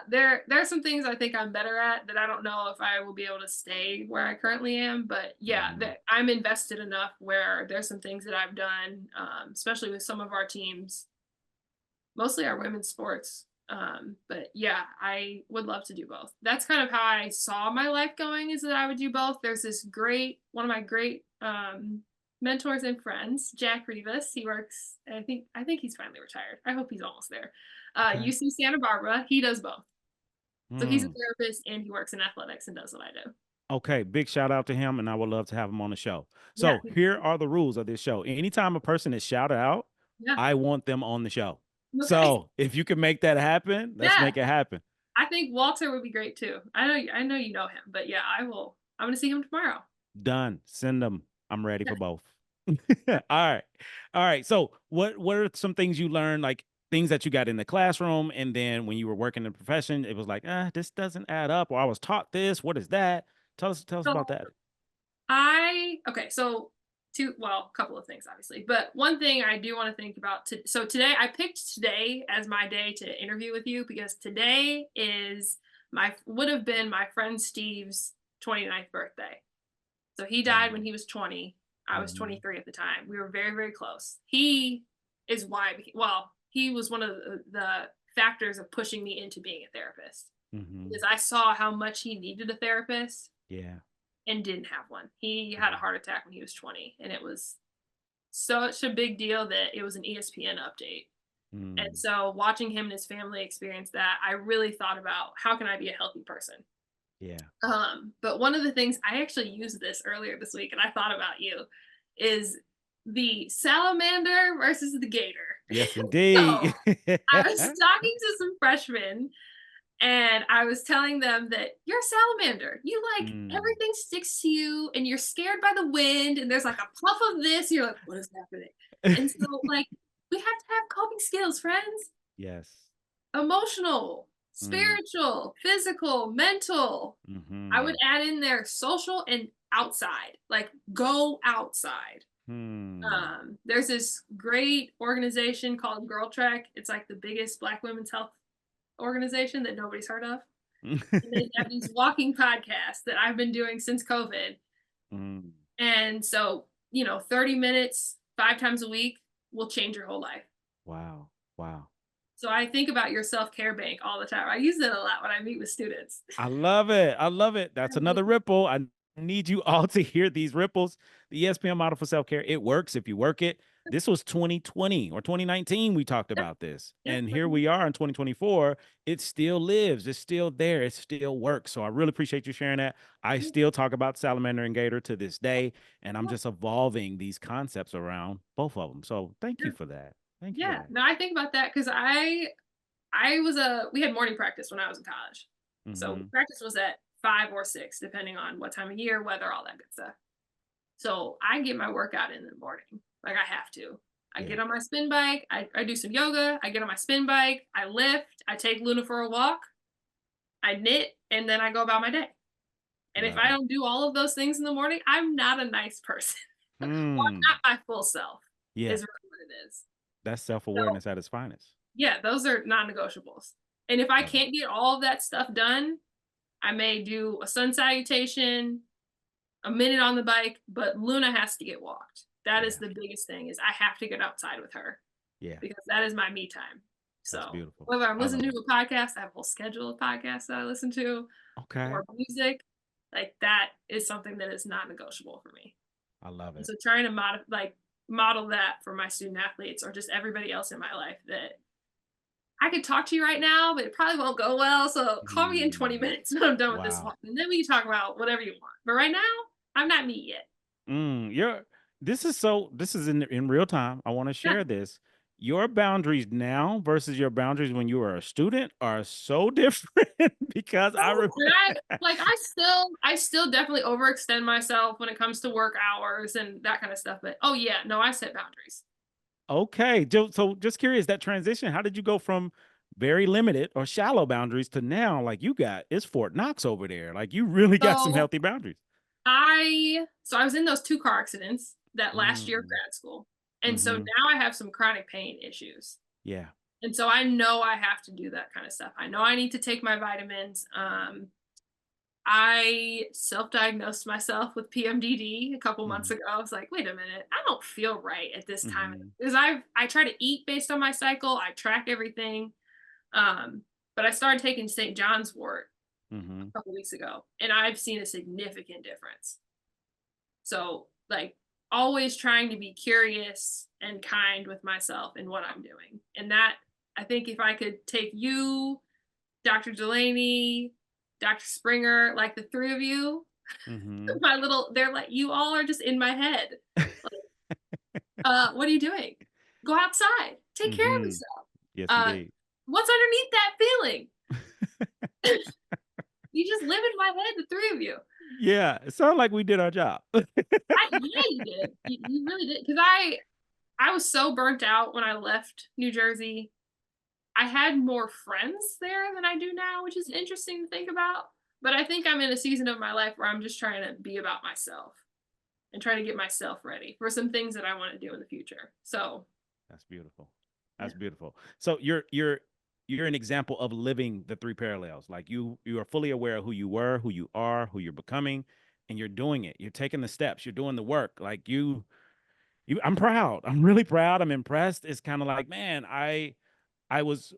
there's some things I think I'm better at that I don't know if I will be able to stay where I currently am. But yeah, Mhm. I'm invested enough where there's some things that I've done, especially with some of our teams, mostly our women's sports. But yeah, I would love to do both. That's kind of how I saw my life going, is that I would do both. There's this one of my great mentors and friends, Jack Rivas. He works, I think he's finally retired. I hope he's almost there. Okay. UC Santa Barbara. He does both. So he's a Hmm. therapist and he works in athletics and does what I do. Okay, big shout out to him, and I would love to have him on the show. Yeah. So here are the rules of this show. Anytime a person is shouted out, Yeah. I want them on the show. Okay. So if you can make that happen, let's Yeah. make it happen. I think Walter would be great too. I know you know him, but yeah, I will. I'm gonna see him tomorrow. Done. Send them. I'm ready for both. All right. All right. So what are some things you learned, like things that you got in the classroom, and then when you were working in the profession, it was like, this doesn't add up, or I was taught this. What is that? Tell us So about that. so a couple of things obviously, but one thing I do want to think about. So today I picked today as my day to interview with you because today would have been my friend Steve's 29th birthday. So he died when he was 20. I was Mhm. 23 at the time. We were very, very close. He is why, he was one of the factors of pushing me into being a therapist Mhm. because I saw how much he needed a therapist Yeah. and didn't have one. He had a Mhm. heart attack when he was 20, and it was such a big deal that it was an ESPN update. And Mm. so watching him and his family experience that, I really thought about how can I be a healthy person? Yeah. But one of the things I actually used this earlier this week, and I thought about you, is the salamander versus the gator. Yes, So indeed. I was talking to some freshmen and I was telling them that you're a salamander. You like Mm. everything sticks to you and you're scared by the wind and there's like a puff of this. You're like, what is happening? And so like we have to have coping skills, friends. Yes. Emotional, Mm. spiritual, physical, mental. I would Mhm. add in there social and outside. Like go outside. Hmm. There's this great organization called Girl Trek. It's like the biggest Black women's health organization that nobody's heard of. And they have these walking podcasts that I've been doing since COVID. Mm. And so, 30 minutes, 5 times a week will change your whole life. Wow. Wow. So I think about your self-care bank all the time. I use it a lot when I meet with students. I love it. I love it. That's another ripple. I need you all to hear these ripples. The ESPN model for self-care, it works if you work it. This was 2020 or 2019 we talked Yep, about this. yep, And here we are in 2024. It still lives. It's still there. It still works. So I really appreciate you sharing that. I still talk about salamander and gator to this day, and I'm just evolving these concepts around both of them. So thank you for that. Thank you for yeah. that. No, I think about that because we had morning practice when I was in college. So Mhm. practice was at 5 or 6, depending on what time of year, weather, all that good stuff. So I get my workout in the morning. Like I have to. I Yeah. get on my spin bike. I do some yoga. I get on my spin bike. I lift. I take Luna for a walk. I knit, and then I go about my day. And if Love I it. don't do all of those things in the morning, I'm not a nice person. Or I'm not my full self Yeah, is really what it is. that's So self-awareness at its finest. yeah, those are non-negotiables. And if I Love it. can't get all of that stuff done, I may do a sun salutation, a minute on the bike, but Luna has to get walked. That is Yeah. the biggest thing is I have to get outside with her Yeah, because that is my me time. that's So beautiful. whether I'm I love listening it. to a podcast, I have a whole schedule of podcasts that I listen to, Okay. or music, like that is something that is not negotiable for me. I love And it. so trying to model that for my student athletes or just everybody else in my life that I could talk to you right now, but it probably won't go well. So call me in 20 Mm, minutes when I'm done with this wow. one. And then we can talk about whatever you want. But right now, I'm not me yet. You're this is in real time. I want to Yeah. share this. Your boundaries now versus your boundaries when you were a student are so different because I Oh, remember. and I still definitely overextend myself when it comes to work hours and that kind of stuff. But oh yeah, no, I set boundaries. Okay, so just curious that transition. How did you go from very limited or shallow boundaries to now like you got it's Fort Knox over there? Like you really got some So healthy boundaries. I was in those 2 car accidents that last year of Mm, grad school. And so mm-hmm. now I have some chronic pain issues. Yeah. And so I know I have to do that kind of stuff. I know I need to take my vitamins. I self-diagnosed myself with PMDD a couple months Mm-hmm. ago. I was like, wait a minute, I don't feel right at this time Mm-hmm. because I try to eat based on my cycle. I track everything. But I started taking St. John's wort Mm-hmm. a couple weeks ago, and I've seen a significant difference. So, like, always trying to be curious and kind with myself in what I'm doing. And that, I think, if I could take you, Dr. Delaney, Dr. Springer, like the 3 of you, Mm-hmm. they're like, you all are just in my head. What are you doing? Go outside, take care of Mm-hmm. yourself. Yes, Uh, indeed. what's underneath that feeling? You just live in my head, the 3 of you. Yeah, it sounded like we did our job. Yeah, you did. You really did. Because I was so burnt out when I left New Jersey. I had more friends there than I do now, which is interesting to think about. But I think I'm in a season of my life where I'm just trying to be about myself and trying to get myself ready for some things that I want to do in the future. So That's beautiful. yeah. That's beautiful. So you're an example of living the 3 parallels. Like you are fully aware of who you were, who you are, who you're becoming, and you're doing it. You're taking the steps. You're doing the work. Like I'm proud. I'm really proud. I'm impressed. It's kind of like, man, I was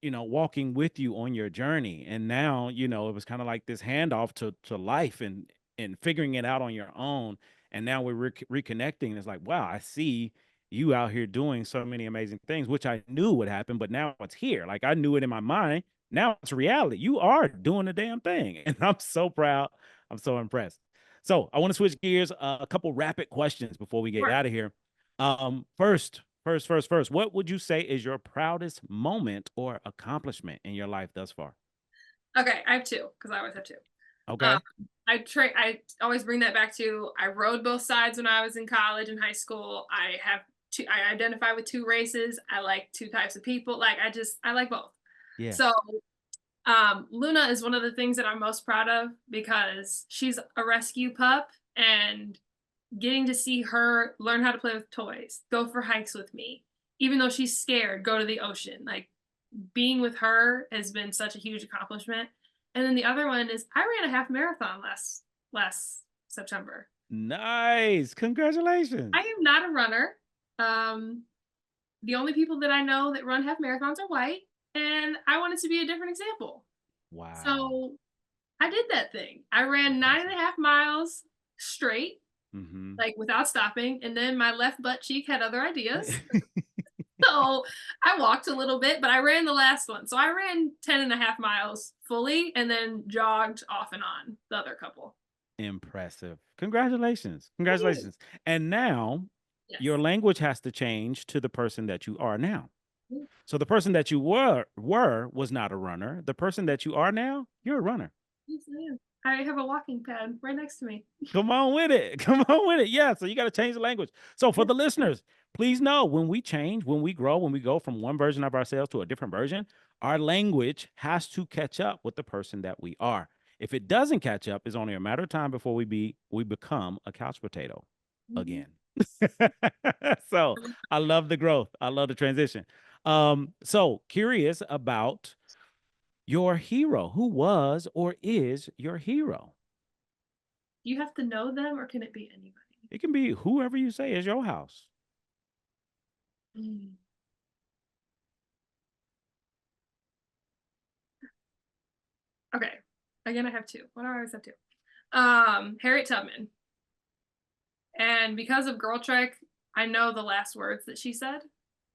walking with you on your journey. And now, it was kind of like this handoff to life and figuring it out on your own. And now we're reconnecting. It's like, wow, I see you out here doing so many amazing things, which I knew would happen, but now it's here. Like I knew it in my mind. Now it's reality. You are doing the damn thing. And I'm so proud. I'm so impressed. So I want to switch gears, a couple rapid questions before we get Sure. out of here. First, what would you say is your proudest moment or accomplishment in your life thus far? Okay, I have 2 because I always have 2. Okay. Um, I always bring that back to I rode both sides when I was in college and high school. I identify with 2 races. I like 2 types of people. Like I like both. Yeah. So Luna is one of the things that I'm most proud of because she's a rescue pup and getting to see her learn how to play with toys, go for hikes with me, even though she's scared, go to the ocean. Like being with her has been such a huge accomplishment. And then the other one is I ran a half marathon last September. Nice. Congratulations. I am not a runner. Um, the only people that I know that run half marathons are white, and I wanted to be a different example. Wow. So I did that thing. I ran Impressive. 9.5 miles straight, Mm-hmm. like without stopping, and then my left butt cheek had other ideas. So I walked a little bit, but I ran the last one. So I ran 10.5 miles fully and then jogged off and on the other couple. Impressive. Congratulations. Thank you. Congratulations. And now Yes. your language has to change to the person that you are now. Mm. So the person that you were was not a runner. The person that you are now, you're a runner. Yes, I am. I have a walking pad right next to me. Come on with it. Come on with it. Yeah. So you got to change the language. So for the listeners, please know when we change, when we grow, when we go from one version of ourselves to a different version, our language has to catch up with the person that we are. If it doesn't catch up, it's only a matter of time before we become a couch potato again. So I love the growth. I love the transition. So curious about your hero. Who was or is your hero? Do you have to know them, or can it be anybody? It can be whoever you say is your house. Mm. Okay. Again, I have two. What do I always have two? Harriet Tubman. And because of Girl Trek, I know the last words that she said.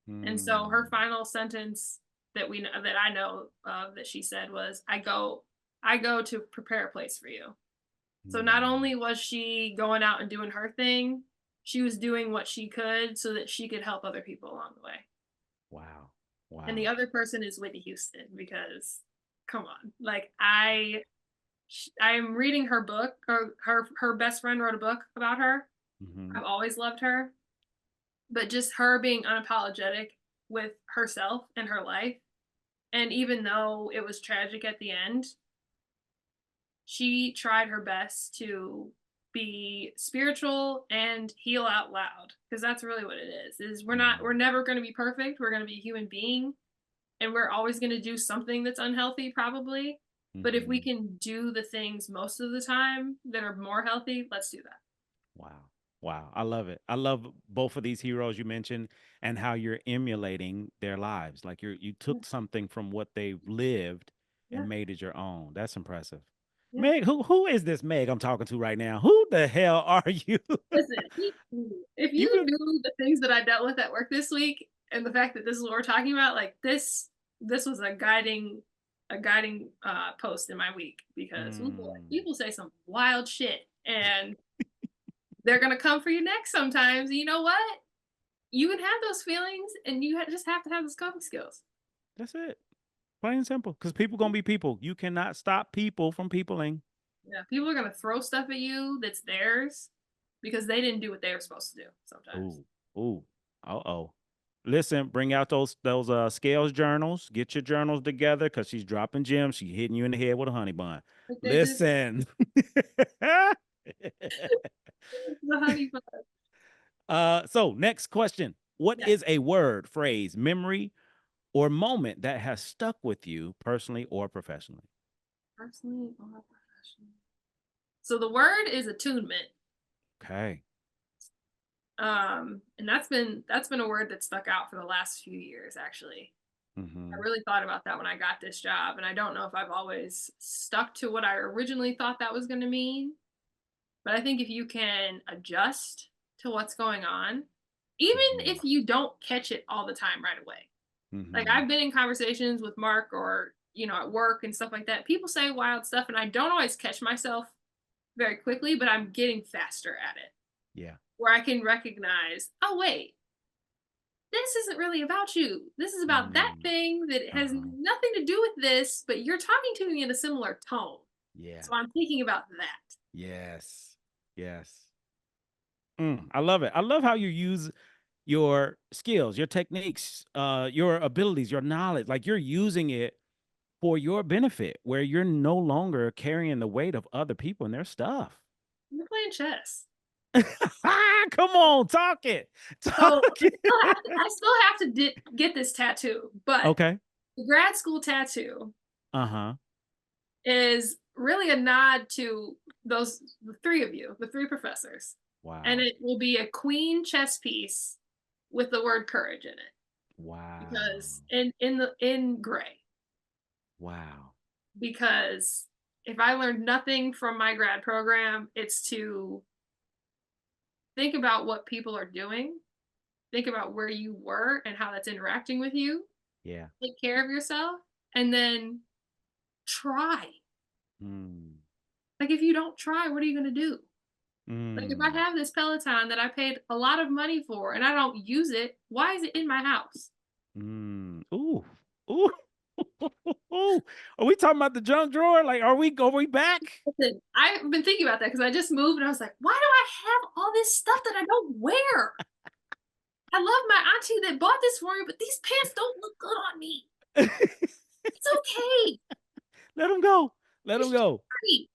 And so her final sentence that I know of that she said was, I go to prepare a place for you. So not only was she going out and doing her thing, she was doing what she could so that she could help other people along the way. Wow. Wow. And the other person is Whitney Houston, because come on, like I'm reading her book, or her best friend wrote a book about her. I've always loved her, but just her being unapologetic with herself and her life. And even though it was tragic at the end, she tried her best to be spiritual and heal out loud, because that's really what it is we're never going to be perfect. We're going to be a human being, and we're always going to do something that's unhealthy, probably. But if we can do the things most of the time that are more healthy, let's do that. Wow. Wow. I love it. I love both of these heroes you mentioned and how you're emulating their lives. Like you took something from what they've lived and made it your own. That's impressive. Yeah. Meg, who is this Meg I'm talking to right now? Who the hell are you? Listen, if you knew the things that I dealt with at work this week, and the fact that this is what we're talking about, like this was a guiding post in my week, because people say some wild shit, and they're gonna come for you next sometimes. And you know what? You can have those feelings, and you just have to have those coping skills. That's it. Plain and simple. Because people gonna be people. You cannot stop people from peopling. Yeah, people are gonna throw stuff at you that's theirs because they didn't do what they were supposed to do sometimes. Ooh. Uh-oh. Listen, bring out those scales journals. Get your journals together, because she's dropping gems. She's hitting you in the head with a honey bun. Like Listen. the honey bun. So next question. What is a word, phrase, memory, or moment that has stuck with you personally or professionally? Personally or professionally. So the word is attunement. Okay. And that's been a word that stuck out for the last few years, actually. I really thought about that when I got this job, and I don't know if I've always stuck to what I originally thought that was going to mean. But I think if you can adjust to what's going on, even if you don't catch it all the time right away. Like I've been in conversations with Mark, or at work and stuff like that. People say wild stuff, and I don't always catch myself very quickly, but I'm getting faster at it. Yeah. Where I can recognize, oh wait, this isn't really about you. This is about that thing that has nothing to do with this, but you're talking to me in a similar tone. Yeah. So I'm thinking about that. Yes. I love it. I love how you use your skills, your techniques, your abilities, your knowledge. Like you're using it for your benefit, where you're no longer carrying the weight of other people and their stuff. You're playing chess. Come on, talk it. So I still have to get this tattoo, but okay. The grad school tattoo is really a nod to the three of you, the three professors. Wow. And it will be a queen chess piece with the word courage in it. Wow. Because in gray. Wow. Because if I learned nothing from my grad program, it's to think about what people are doing, think about where you were and how that's interacting with you. Yeah. Take care of yourself, and then try. Like if you don't try, what are you going to do? Like if I have this Peloton that I paid a lot of money for and I don't use it, why is it in my house? Ooh. Are we talking about the junk drawer? Like, are we back? Listen, I've been thinking about that because I just moved and I was like, why do I have all this stuff that I don't wear? I love my auntie that bought this for me, but these pants don't look good on me. It's okay. Let them go. Let them go.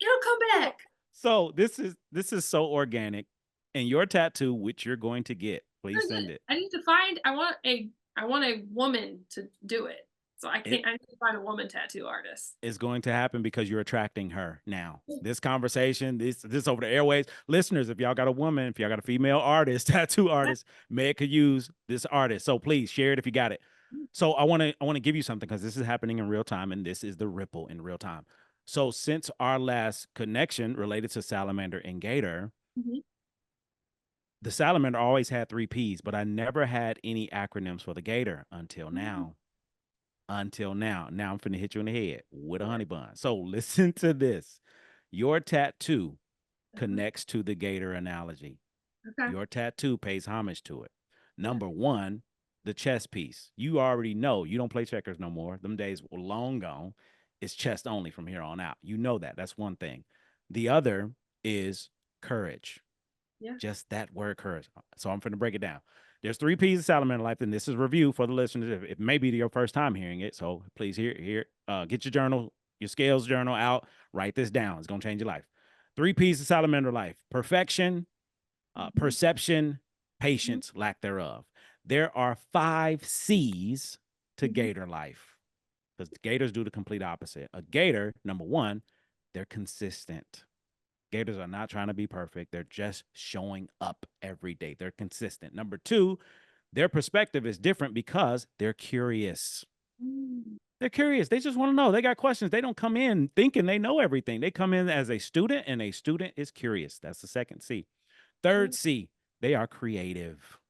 It'll come back. So this is so organic. And your tattoo, which you're going to get, please send it. I need to find. I want a woman to do it. So I need to find a woman tattoo artist. It's going to happen because you're attracting her now. This conversation, this over the airways. Listeners, if y'all got a woman, if y'all got a female artist, tattoo artist, Meg could use this artist. So please share it if you got it. So I want to give you something because this is happening in real time, and this is the ripple in real time. So since our last connection related to salamander and gator, the salamander always had 3 P's, but I never had any acronyms for the gator until now. Until now. Now I'm finna hit you in the head with a honey bun. So listen to this. Your tattoo connects to the gator analogy. Okay. Your tattoo pays homage to it. Number 1, the chess piece. You already know you don't play checkers no more. Them days were long gone. It's chess only from here on out. You know that. That's one thing. The other is courage. Yeah. Just that word courage. So I'm finna break it down. There's 3 P's of salamander life, and this is review for the listeners. If maybe your first time hearing it, so please hear. Get your journal, your scales journal out. Write this down. It's gonna change your life. 3 P's of salamander life: perfection, perception, patience, lack thereof. There are 5 C's to gator life, because the gators do the complete opposite. A gator, number 1, they're consistent. Gators are not trying to be perfect. They're just showing up every day. They're consistent. Number 2, their perspective is different because they're curious. They're curious. They just want to know. They got questions. They don't come in thinking they know everything. They come in as a student, and a student is curious. That's the second C. Third C, they are creative.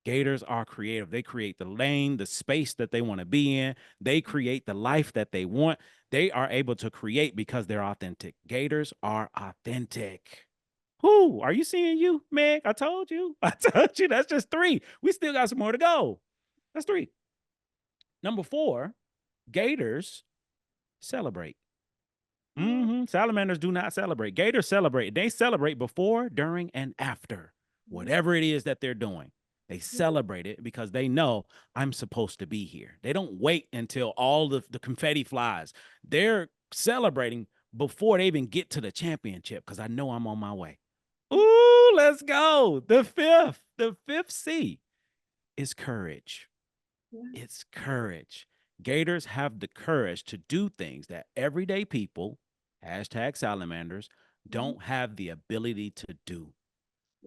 Gators are creative. They create the lane, the space that they want to be in. They create the life that they want. They are able to create because they're authentic. Gators are authentic. Who are you seeing you, Meg? I told you. That's just 3. We still got some more to go. That's 3. Number 4, gators celebrate. Salamanders do not celebrate. Gators celebrate. They celebrate before, during, and after whatever it is that they're doing. They celebrate it because they know I'm supposed to be here. They don't wait until all the confetti flies. They're celebrating before they even get to the championship because I know I'm on my way. Ooh, let's go. The fifth C is courage. It's courage. Gators have the courage to do things that everyday people, #salamanders, don't have the ability to do.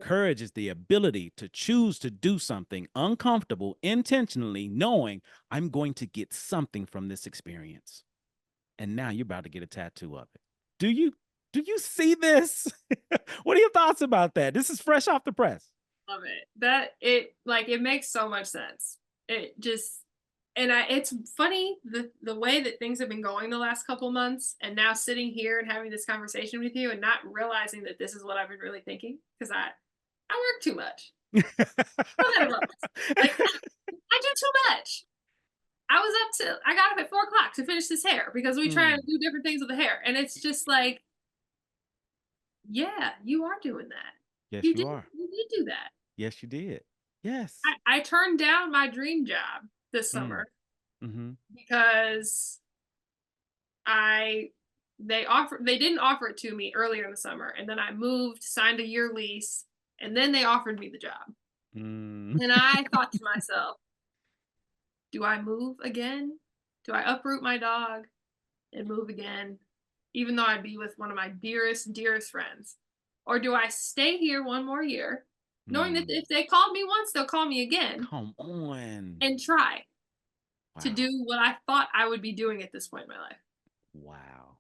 Courage is the ability to choose to do something uncomfortable intentionally, knowing I'm going to get something from this experience. And now you're about to get a tattoo of it. Do you see this? What are your thoughts about that? This is fresh off the press. Love it. It makes so much sense. It's funny the way that things have been going the last couple months, and now sitting here and having this conversation with you and not realizing that this is what I've been really thinking, because I work too much. I do too much. I got up at 4:00 to finish this hair because we try to do different things with the hair. And it's just like, yeah, you are doing that. Yes, You you did, are. you did do that. Yes, you did. Yes. I turned down my dream job this summer because they didn't offer it to me earlier in the summer. And then I moved, signed a year lease, and then they offered me the job. And I thought to myself, do I move again? Do I uproot my dog and move again, even though I'd be with one of my dearest friends? Or do I stay here one more year, knowing that if they called me once, they'll call me again? Come on. And try to do what I thought I would be doing at this point in my life. Wow.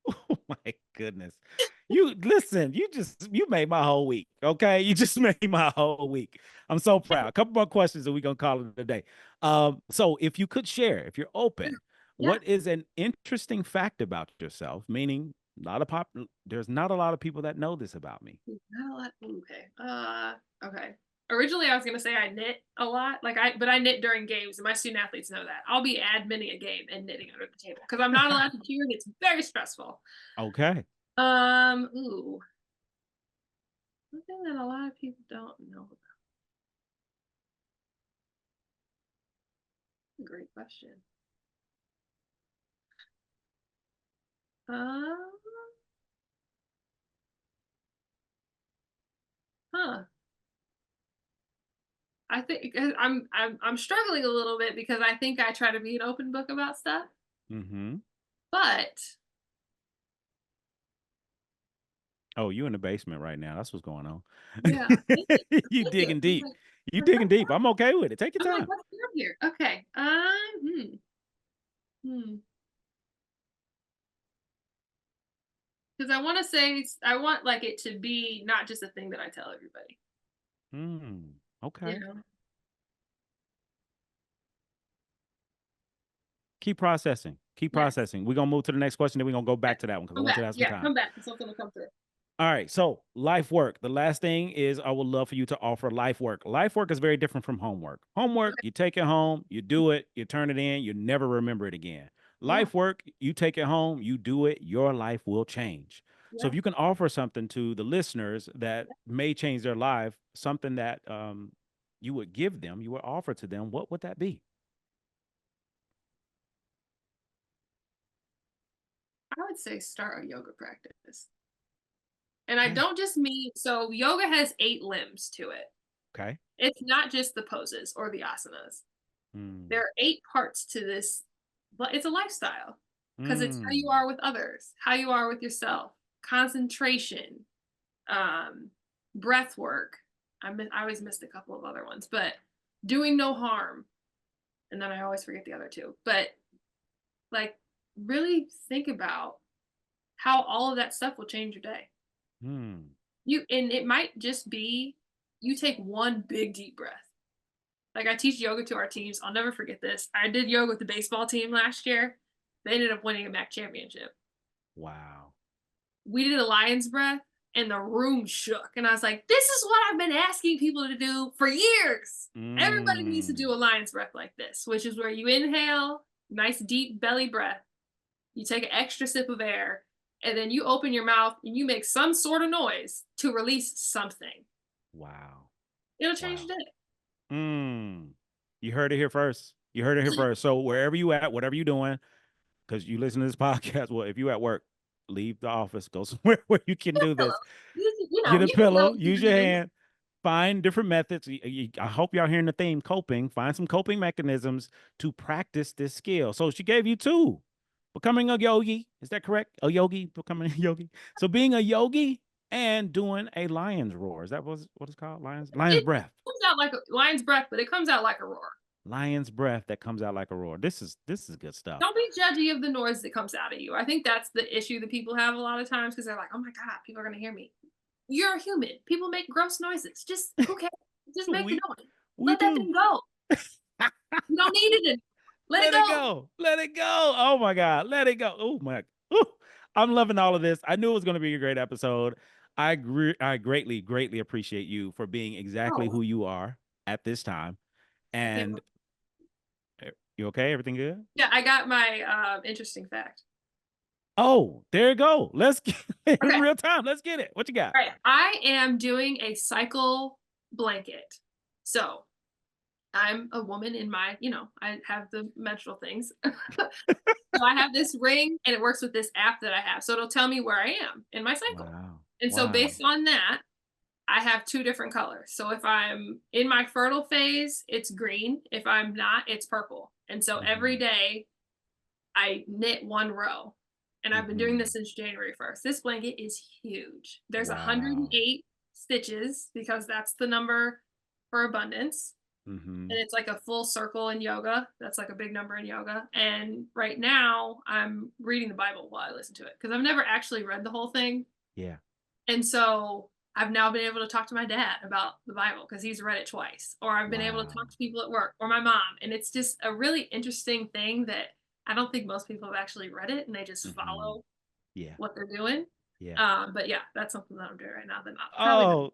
Oh my goodness. You listen, you made my whole week. Okay. You just made my whole week. I'm so proud. A couple more questions and we're gonna call it a day. So if you could share, if you're open, what is an interesting fact about yourself? Meaning there's not a lot of people that know this about me. Not a lot. Okay. Okay. Originally, I was gonna say I knit a lot, but I knit during games, and my student athletes know that. I'll be adminning a game and knitting under the table because I'm not allowed to cheer, and it's very stressful. Okay. Ooh, something that a lot of people don't know about. Great question. Uh, huh. I think I'm struggling a little bit because I think I try to be an open book about stuff, Mm-hmm. but Oh, you in the basement right now. That's what's going on. yeah, thank you. You Thank you. digging deep. You digging deep. I'm okay with it. Take your I'm like, time. what's going on here? Okay. Hmm. Because I want to say I want like it to be not just a thing that I tell everybody. Okay. You know. Keep processing. Keep Yes. processing. We're gonna move to the next question, then we're gonna go back to that one because I Come want you back. to have some Yeah, time. come back. Something will come through. All right. So life work. The last thing is I would love for you to offer life work. Life work is very different from homework. Homework, Okay. you take it home, you do it, you turn it in, you never remember it again. Yeah. Life work, you take it home, you do it, your life will change. So if Yeah. you can offer something to the listeners that may change their life, something that you would give them, you would offer to them, what would that be? I would say start a yoga practice. And I Okay. don't just mean so yoga has 8 limbs to it. Okay. It's not just the poses or the asanas. Mm. There are 8 parts to this, but it's a lifestyle because it's how you Mm. are with others, how you are with yourself, concentration, um, breath work. I always missed a couple of other ones, but doing no harm. And then I always forget the other 2. But like really think about how all of that stuff will change your day. Mm. And it might just be you take one big deep breath. Like I teach yoga to our teams. I'll never forget this. I did yoga with the baseball team last year. They ended up winning a MAC championship. Wow. We did a lion's breath and the room shook. And I was like, this is what I've been asking people to do for years. Everybody needs to Mm. do a lion's breath like this, which is where you inhale, nice deep belly breath. You take an extra sip of air, and then you open your mouth and you make some sort of noise to release something. Wow. It'll change Wow. your day. Mm. You heard it here first. You heard it here first. So wherever you at, whatever you're doing, because you listen to this podcast, well, if you at work, leave the office, go somewhere where you can do Pillow. this. You know, Get a you can pillow, tell use your hand, find different methods. I hope y'all hearing the theme, coping. Find some coping mechanisms to practice this skill. So she gave you 2. Becoming a yogi. Is that correct? A yogi, becoming a yogi. So being a yogi and doing a lion's roar. Is that what it's called? Lion's it breath. comes out like a lion's breath, but it comes out like a roar. Lion's breath that comes out like a roar. This is good stuff. Don't be judgy of the noise that comes out of you. I think that's the issue that people have a lot of times because they're like, oh my God, people are going to hear me. You're a human. People make gross noises. Just who cares? Just make the We noise. we Let that do. thing go. You don't need it. Let it Let it go. go. Let it go. Oh my God. Let it go. Oh my. Ooh. I'm loving all of this. I knew it was going to be a great episode. I greatly appreciate you for being exactly Oh, who you are at this time. I can't. And you okay? Everything good? Yeah, I got my interesting fact. Oh, there you go. Let's get Okay. in real time. Let's get it. What you got? All right. I am doing a cycle blanket. So I'm a woman in my, I have the menstrual things. So I have this ring and it works with this app that I have. So it'll tell me where I am in my cycle. Wow. And so Wow. based on that, I have 2 different colors. So if I'm in my fertile phase, it's green. If I'm not, it's purple. And so every day I knit 1 row. And I've been doing this since January 1st. This blanket is huge. There's Wow. 108 stitches because that's the number for abundance. Mm-hmm. And it's like a full circle in yoga. That's like a big number in yoga. And right now I'm reading the Bible while I listen to it because I've never actually read the whole thing. Yeah. And so I've now been able to talk to my dad about the Bible because he's read it twice, or I've been able to talk to people at work or my mom. And it's just a really interesting thing that I don't think most people have actually read it and they just follow what they're doing. Yeah. But yeah, that's something that I'm doing right now that I'm probably Oh,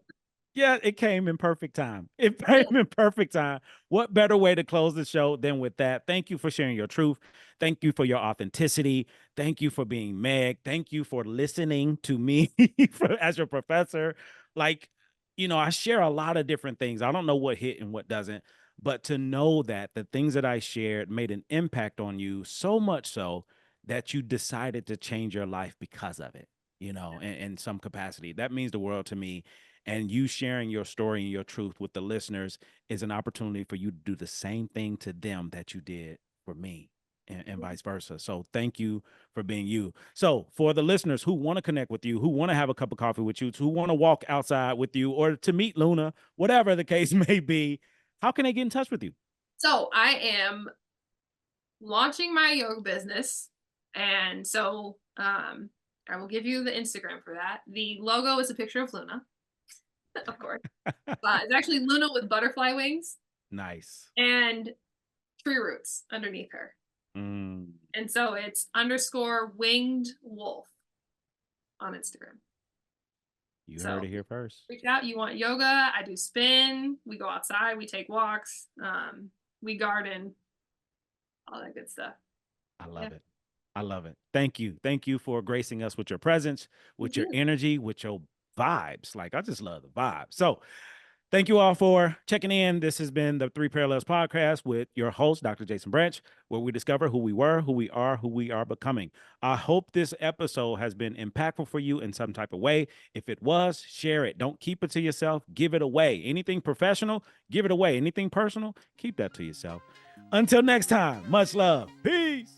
yeah, it came in perfect time. It came in perfect time. What better way to close the show than with that? Thank you for sharing your truth. Thank you for your authenticity. Thank you for being Meg. Thank you for listening to me as your professor. Like, I share a lot of different things. I don't know what hit and what doesn't, but to know that the things that I shared made an impact on you so much so that you decided to change your life because of it, in some capacity. That means the world to me. And you sharing your story and your truth with the listeners is an opportunity for you to do the same thing to them that you did for me, and vice versa. So thank you for being you. So for the listeners who want to connect with you, who want to have a cup of coffee with you, who want to walk outside with you, or to meet Luna, whatever the case may be, how can they get in touch with you? So I am launching my yoga business. And so I will give you the Instagram for that. The logo is a picture of Luna, of course. It's actually Luna with butterfly wings. Nice. And tree roots underneath her. And so it's _winged wolf on Instagram. You heard it here first. Reach out. You want yoga? I do spin. We go outside. We take walks. We garden. All that good stuff. I love it. I love it. Thank you. Thank you for gracing us with your presence, with your energy, with your vibes. Like, I just love the vibe. So thank you all for checking in. This has been the Three Parallels podcast with your host, Dr. Jason Branch, where we discover who we were, who we are becoming. I hope this episode has been impactful for you in some type of way. If it was, share it. Don't keep it to yourself. Give it away. Anything professional, give it away. Anything personal, keep that to yourself. Until next time, much love. Peace.